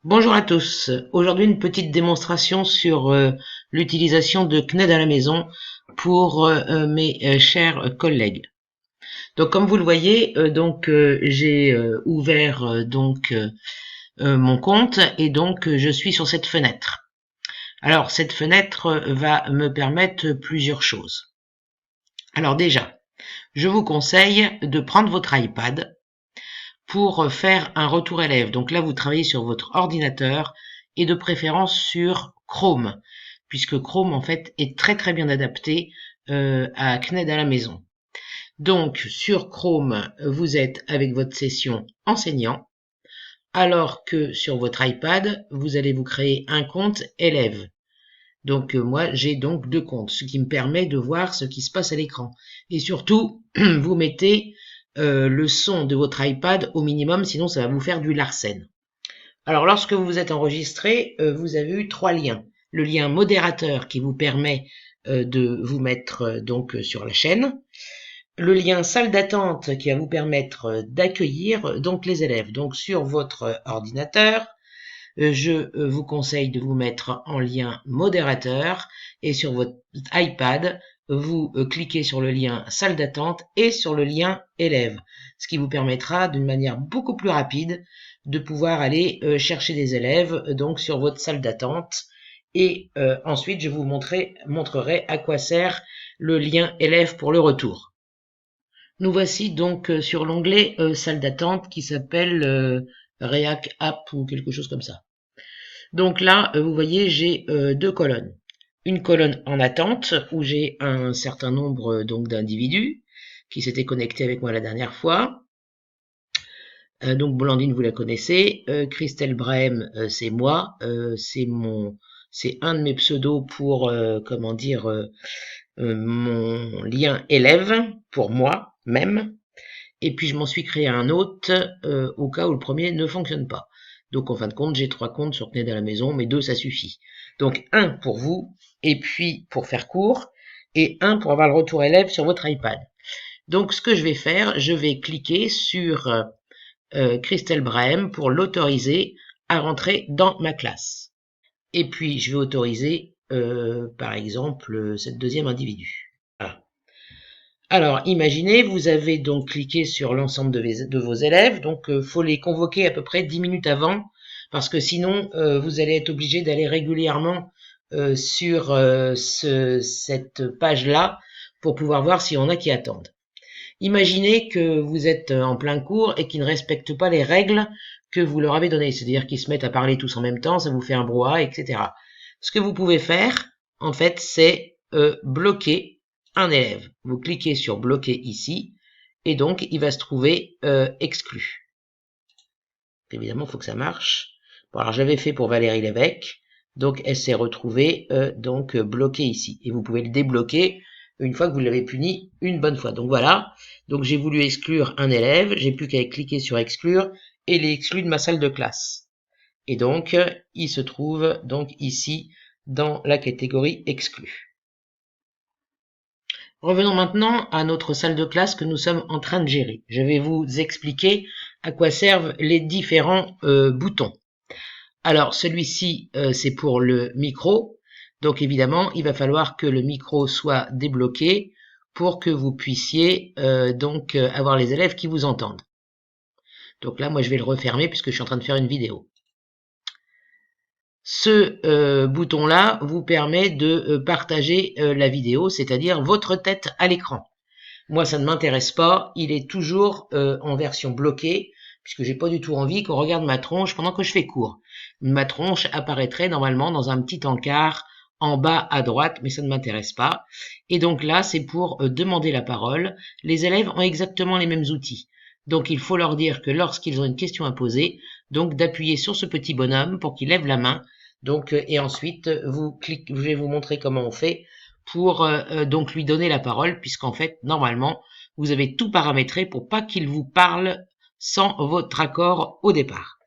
Bonjour à tous. Aujourd'hui, une petite démonstration sur l'utilisation de CNED à la maison pour mes chers collègues. Donc, comme vous le voyez, j'ai ouvert mon compte et donc je suis sur cette fenêtre. Alors, cette fenêtre va me permettre plusieurs choses. Alors déjà, je vous conseille de prendre votre iPad pour faire un retour élève. Donc là, vous travaillez sur votre ordinateur et de préférence sur Chrome, puisque Chrome, en fait, est très très bien adapté à CNED à la maison. Donc, sur Chrome, vous êtes avec votre session enseignant, alors que sur votre iPad, vous allez vous créer un compte élève. Donc, moi, j'ai donc deux comptes, ce qui me permet de voir ce qui se passe à l'écran. Et surtout, vous mettez le son de votre iPad au minimum, sinon ça va vous faire du Larsen. Alors, lorsque vous vous êtes enregistré, vous avez eu trois liens. Le lien modérateur qui vous permet de vous mettre sur la chaîne. Le lien salle d'attente qui va vous permettre d'accueillir donc les élèves. Donc, sur votre ordinateur, je vous conseille de vous mettre en lien modérateur et sur votre iPad, vous cliquez sur le lien salle d'attente et sur le lien élève, ce qui vous permettra d'une manière beaucoup plus rapide de pouvoir aller chercher des élèves donc sur votre salle d'attente et ensuite je vous montrerai à quoi sert le lien élève pour le retour. Nous voici donc sur l'onglet salle d'attente qui s'appelle React App ou quelque chose comme ça. Donc là, vous voyez, j'ai deux colonnes. Une colonne en attente où j'ai un certain nombre donc d'individus qui s'étaient connectés avec moi la dernière fois. Donc Blandine, vous la connaissez. Christelle Brahim, c'est moi. C'est un de mes pseudos pour mon lien élève pour moi même. Et puis je m'en suis créé un autre au cas où le premier ne fonctionne pas. Donc en fin de compte, j'ai trois comptes sur CNED à la maison, mais deux ça suffit. Donc un pour vous, et puis pour faire court, et un pour avoir le retour élève sur votre iPad. Donc ce que je vais faire, je vais cliquer sur Christelle Brahim pour l'autoriser à rentrer dans ma classe. Et puis je vais autoriser par exemple cette deuxième individu. Voilà. Alors, imaginez, vous avez donc cliqué sur l'ensemble de vos élèves, donc faut les convoquer à peu près 10 minutes avant, parce que sinon, vous allez être obligé d'aller régulièrement sur cette page-là pour pouvoir voir s'il y en a qui attendent. Imaginez que vous êtes en plein cours et qu'ils ne respectent pas les règles que vous leur avez données, c'est-à-dire qu'ils se mettent à parler tous en même temps, ça vous fait un brouhaha, etc. Ce que vous pouvez faire, en fait, c'est bloquer un élève. Vous cliquez sur bloquer ici, et donc il va se trouver exclu. Évidemment, il faut que ça marche. Bon, alors j'avais fait pour Valérie Lévesque, donc elle s'est retrouvée bloquée ici. Et vous pouvez le débloquer une fois que vous l'avez puni une bonne fois. Donc voilà, donc j'ai voulu exclure un élève, j'ai plus qu'à cliquer sur exclure, et il est exclu de ma salle de classe. Et donc, il se trouve donc ici dans la catégorie exclue. Revenons maintenant à notre salle de classe que nous sommes en train de gérer. Je vais vous expliquer à quoi servent les différents boutons. Alors, celui-ci, c'est pour le micro. Donc, évidemment, il va falloir que le micro soit débloqué pour que vous puissiez avoir les élèves qui vous entendent. Donc là, moi, je vais le refermer puisque je suis en train de faire une vidéo. Ce bouton-là vous permet de partager la vidéo, c'est-à-dire votre tête à l'écran. Moi, ça ne m'intéresse pas, il est toujours en version bloquée, puisque j'ai pas du tout envie qu'on regarde ma tronche pendant que je fais cours. Ma tronche apparaîtrait normalement dans un petit encart en bas à droite, mais ça ne m'intéresse pas. Et donc là, c'est pour demander la parole. Les élèves ont exactement les mêmes outils. Donc il faut leur dire que lorsqu'ils ont une question à poser, donc d'appuyer sur ce petit bonhomme pour qu'il lève la main. Donc et ensuite je vais vous montrer comment on fait pour donc lui donner la parole, puisqu'en fait normalement vous avez tout paramétré pour pas qu'il vous parle sans votre accord au départ.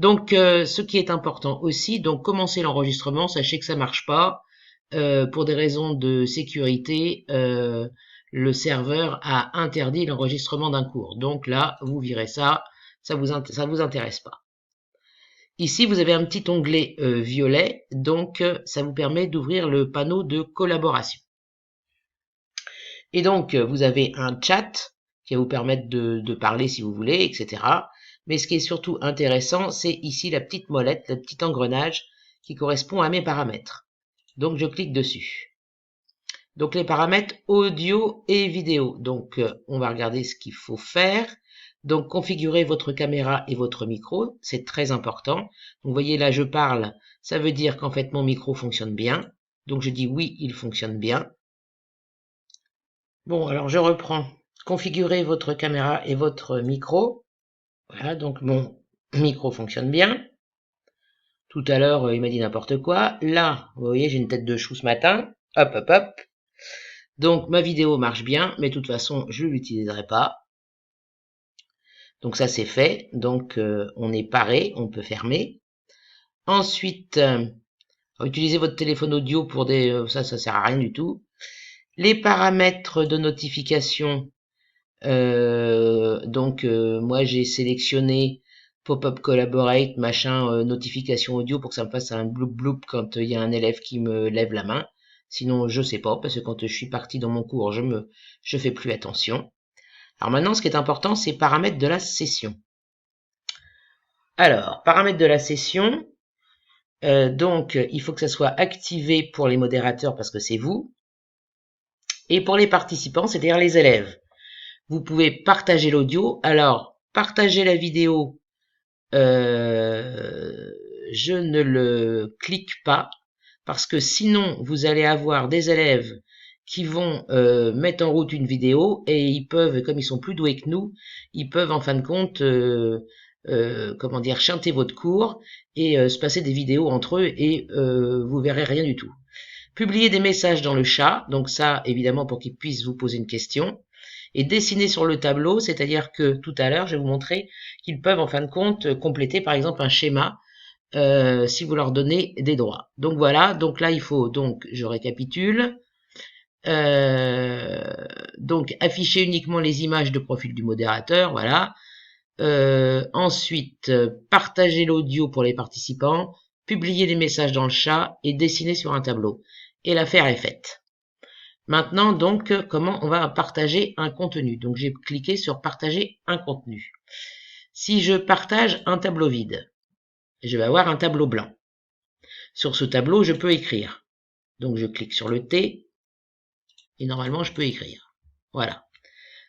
Donc ce qui est important aussi, donc commencer l'enregistrement, sachez que ça marche pas pour des raisons de sécurité. Le serveur a interdit l'enregistrement d'un cours. Donc là, vous virez ça, ça vous intéresse pas. Ici, vous avez un petit onglet violet, donc ça vous permet d'ouvrir le panneau de collaboration. Et donc, vous avez un chat qui va vous permettre de parler si vous voulez, etc. Mais ce qui est surtout intéressant, c'est ici la petite molette, le petit engrenage qui correspond à mes paramètres. Donc, je clique dessus. Donc, les paramètres audio et vidéo. Donc, on va regarder ce qu'il faut faire. Donc, configurer votre caméra et votre micro, c'est très important. Donc, vous voyez, là, je parle, ça veut dire qu'en fait, mon micro fonctionne bien. Donc, je dis oui, il fonctionne bien. Bon, alors, je reprends. Configurer votre caméra et votre micro. Voilà, donc mon micro fonctionne bien. Tout à l'heure, il m'a dit n'importe quoi. Là, vous voyez, j'ai une tête de chou ce matin. Hop, hop, hop. Donc, ma vidéo marche bien, mais de toute façon, je ne l'utiliserai pas. Donc ça c'est fait, donc on est paré, on peut fermer. Ensuite, utilisez votre téléphone audio pour des... ça sert à rien du tout. Les paramètres de notification, moi j'ai sélectionné Pop-up Collaborate, machin, notification audio pour que ça me fasse un bloop bloop quand il y a un élève qui me lève la main. Sinon je sais pas, parce que quand je suis parti dans mon cours, je fais plus attention. Alors maintenant, ce qui est important, c'est paramètres de la session. Alors, paramètres de la session, donc il faut que ça soit activé pour les modérateurs parce que c'est vous, et pour les participants, c'est-à-dire les élèves. Vous pouvez partager l'audio. Alors, partager la vidéo, je ne le clique pas, parce que sinon, vous allez avoir des élèves qui vont mettre en route une vidéo, et ils peuvent, comme ils sont plus doués que nous, ils peuvent en fin de compte comment dire, chanter votre cours et se passer des vidéos entre eux et vous verrez rien du tout. Publier des messages dans le chat, donc ça évidemment pour qu'ils puissent vous poser une question, et dessiner sur le tableau, c'est-à-dire que tout à l'heure je vais vous montrer qu'ils peuvent en fin de compte compléter par exemple un schéma si vous leur donnez des droits. Donc voilà, donc là il faut, donc je récapitule, donc afficher uniquement les images de profil du modérateur, voilà. Ensuite, partager l'audio pour les participants, publier les messages dans le chat et dessiner sur un tableau. Et l'affaire est faite. Maintenant, donc, comment on va partager un contenu? Donc, j'ai cliqué sur partager un contenu. Si je partage un tableau vide, je vais avoir un tableau blanc. Sur ce tableau, je peux écrire. Donc, je clique sur le T et normalement, je peux écrire. Voilà.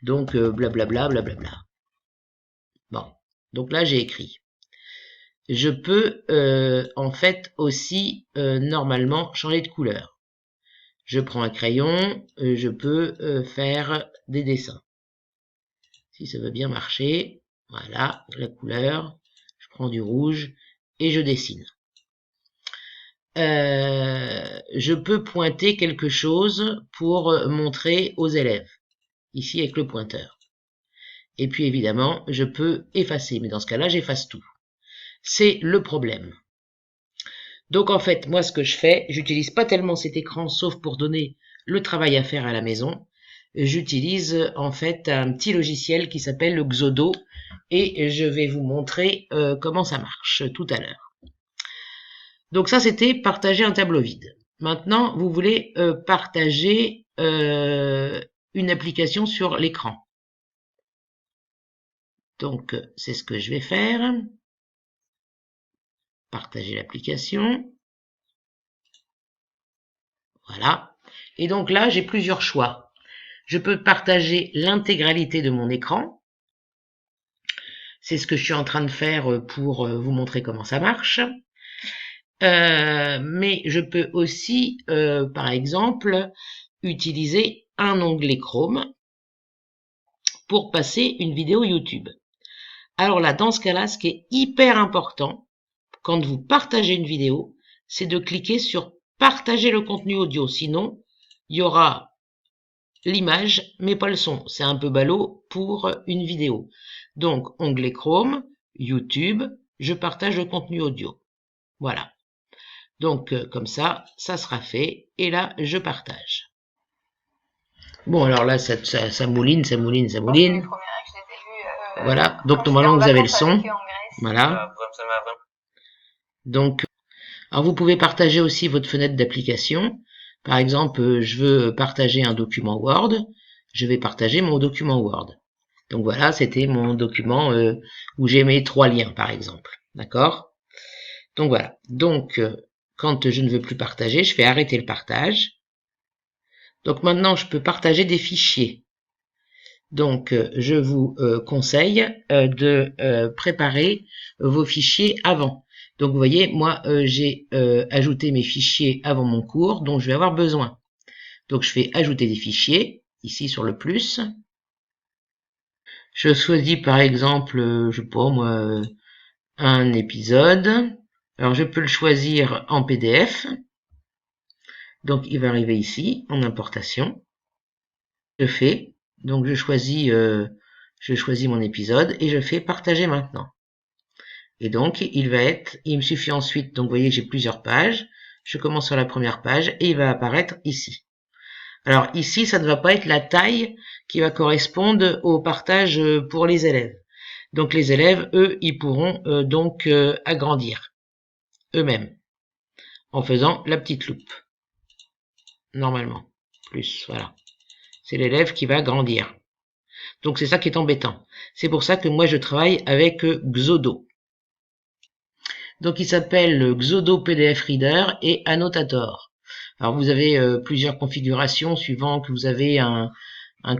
Donc, blablabla, blablabla. Bon. Donc là, j'ai écrit. Je peux en fait aussi normalement changer de couleur. Je prends un crayon, je peux faire des dessins. Si ça veut bien marcher, voilà la couleur, je prends du rouge et je dessine. Je peux pointer quelque chose pour montrer aux élèves, ici avec le pointeur. Et puis évidemment, je peux effacer, mais dans ce cas-là, j'efface tout. C'est le problème. Donc en fait, moi ce que je fais, j'utilise pas tellement cet écran sauf pour donner le travail à faire à la maison. J'utilise en fait un petit logiciel qui s'appelle le Xodo et je vais vous montrer comment ça marche tout à l'heure. Donc ça c'était partager un tableau vide. Maintenant vous voulez partager une application sur l'écran. Donc c'est ce que je vais faire. Partager l'application. Voilà. Et donc là, j'ai plusieurs choix. Je peux partager l'intégralité de mon écran. C'est ce que je suis en train de faire pour vous montrer comment ça marche. Mais je peux aussi, par exemple, utiliser un onglet Chrome pour passer une vidéo YouTube. Alors là, dans ce cas-là, ce qui est hyper important, quand vous partagez une vidéo, c'est de cliquer sur partager le contenu audio. Sinon, il y aura l'image, mais pas le son. C'est un peu ballot pour une vidéo. Donc, onglet Chrome, YouTube, je partage le contenu audio. Voilà. Donc, comme ça, ça sera fait. Et là, je partage. Bon, alors là, ça mouline, ça mouline, ça mouline. Voilà. Donc, normalement, vous avez le son. Voilà. Donc, alors vous pouvez partager aussi votre fenêtre d'application. Par exemple, je veux partager un document Word. Je vais partager mon document Word. Donc voilà, c'était mon document où j'ai mes 3 liens, par exemple. D'accord? Donc voilà. Donc, quand je ne veux plus partager, je fais arrêter le partage. Donc maintenant, je peux partager des fichiers. Donc, je vous conseille de préparer vos fichiers avant. Donc, vous voyez, moi, j'ai ajouté mes fichiers avant mon cours, dont je vais avoir besoin. Donc, je fais ajouter des fichiers, ici sur le plus. Je choisis par exemple, je sais pas moi, un épisode. Alors, je peux le choisir en PDF. Donc, il va arriver ici, en importation. Je fais, donc je choisis mon épisode et je fais partager maintenant. Et donc, il me suffit ensuite, donc vous voyez, j'ai plusieurs pages. Je commence sur la première page et il va apparaître ici. Alors ici, ça ne va pas être la taille qui va correspondre au partage pour les élèves. Donc les élèves, eux, ils pourront donc agrandir eux-mêmes en faisant la petite loupe. Normalement. Plus, voilà. C'est l'élève qui va grandir. Donc c'est ça qui est embêtant. C'est pour ça que moi je travaille avec Xodo. Donc il s'appelle Xodo PDF Reader et Annotator. Alors vous avez plusieurs configurations suivant que vous avez un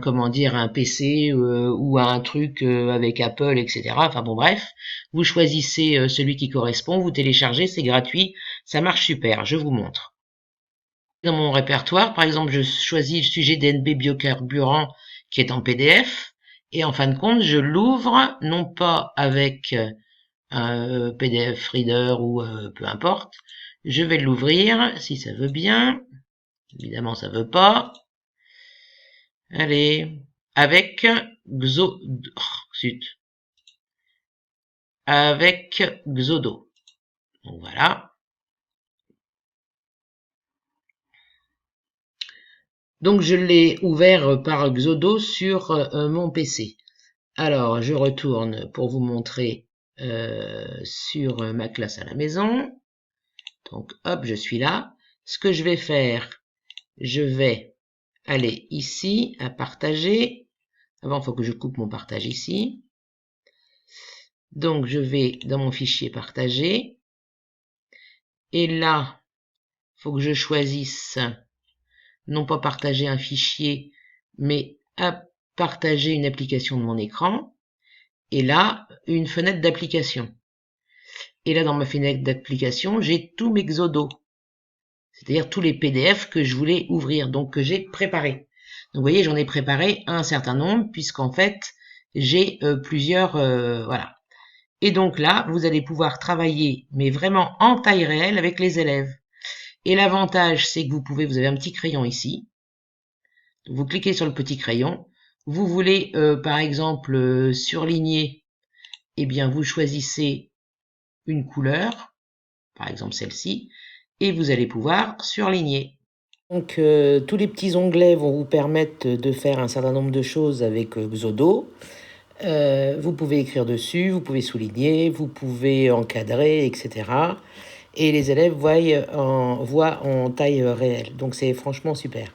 comment dire, un PC ou un truc avec Apple, etc. Enfin bon bref, vous choisissez celui qui correspond, vous téléchargez, c'est gratuit, ça marche super, je vous montre. Dans mon répertoire, par exemple, je choisis le sujet DNB biocarburant qui est en PDF, et en fin de compte, je l'ouvre non pas avec un PDF Reader ou peu importe, je vais l'ouvrir si ça veut bien, évidemment ça veut pas, allez, avec avec Xodo. Donc voilà. Donc je l'ai ouvert par Xodo sur mon PC. Alors je retourne pour vous montrer sur ma classe à la maison. Donc hop, je suis là. Ce que je vais faire, je vais aller ici à partager. Avant, il faut que je coupe mon partage ici. Donc je vais dans mon fichier partager. Et là, il faut que je choisisse non pas partager un fichier, mais à partager une application de mon écran. Et là, une fenêtre d'application. Et là, dans ma fenêtre d'application, j'ai tous mes Xodo. C'est-à-dire tous les PDF que je voulais ouvrir, donc que j'ai préparés. Donc vous voyez, j'en ai préparé un certain nombre, puisqu'en fait, j'ai plusieurs... voilà. Et donc là, vous allez pouvoir travailler, mais vraiment en taille réelle avec les élèves. Et l'avantage, c'est que vous avez un petit crayon ici. Vous cliquez sur le petit crayon. Vous voulez, par exemple, surligner, eh bien, vous choisissez une couleur, par exemple celle-ci, et vous allez pouvoir surligner. Donc, tous les petits onglets vont vous permettre de faire un certain nombre de choses avec Xodo. Vous pouvez écrire dessus, vous pouvez souligner, vous pouvez encadrer, etc. Et les élèves voient en taille réelle. Donc, c'est franchement super.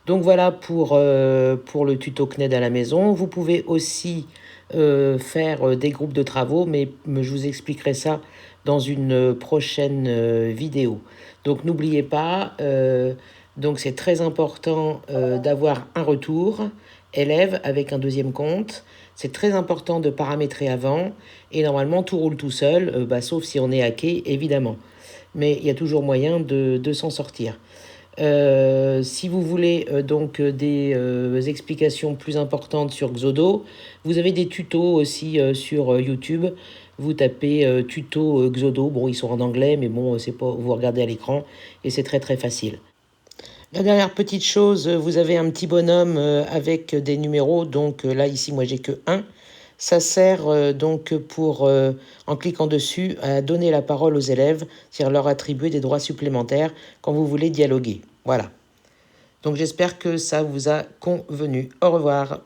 Donc voilà pour le tuto CNED à la maison. Vous pouvez aussi faire des groupes de travaux, mais je vous expliquerai ça dans une prochaine vidéo. Donc n'oubliez pas, donc c'est très important d'avoir un retour élève avec un deuxième compte. C'est très important de paramétrer avant et normalement tout roule tout seul, sauf si on est hacké évidemment. Mais il y a toujours moyen de s'en sortir. Si vous voulez donc des explications plus importantes sur Xodo, vous avez des tutos aussi sur YouTube. Vous tapez tuto Xodo, bon ils sont en anglais mais bon c'est pas, vous regardez à l'écran et c'est très très facile. La dernière petite chose, vous avez un petit bonhomme avec des numéros, donc là ici moi j'ai que 1. Ça sert donc pour, en cliquant dessus, à donner la parole aux élèves, c'est-à-dire leur attribuer des droits supplémentaires quand vous voulez dialoguer. Voilà. Donc j'espère que ça vous a convenu. Au revoir.